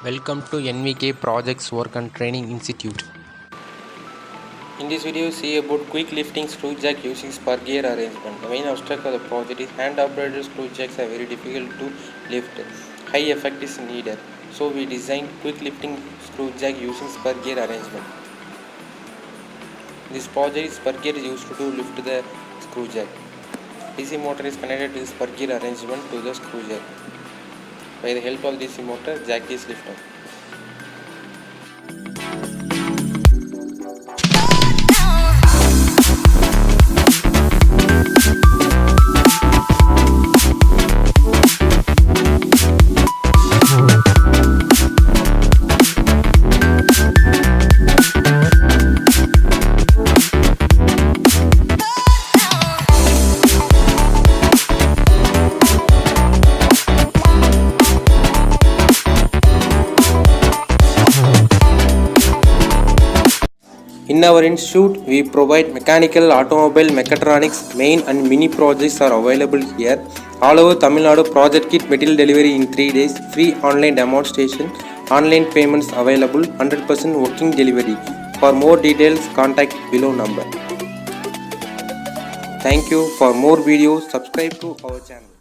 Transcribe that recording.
Welcome to NVK Projects Work and Training Institute. In this video, see about quick lifting screw jack using spur gear arrangement. The main obstacle of the project is hand operated screw jacks are very difficult to lift. High effect is needed. So we designed quick lifting screw jack using spur gear arrangement. This project spur gear is used to lift the screw jack. DC motor is connected to the spur gear arrangement to the screw jack. By the help of DC motor, jack is lifted. In our institute, we provide mechanical, automobile, mechatronics, main and mini projects are available here. All over Tamil Nadu, project kit material delivery in 3 days, free online demonstration, online payments available, 100% working delivery. For more details, contact below number. Thank you. For more videos, subscribe to our channel.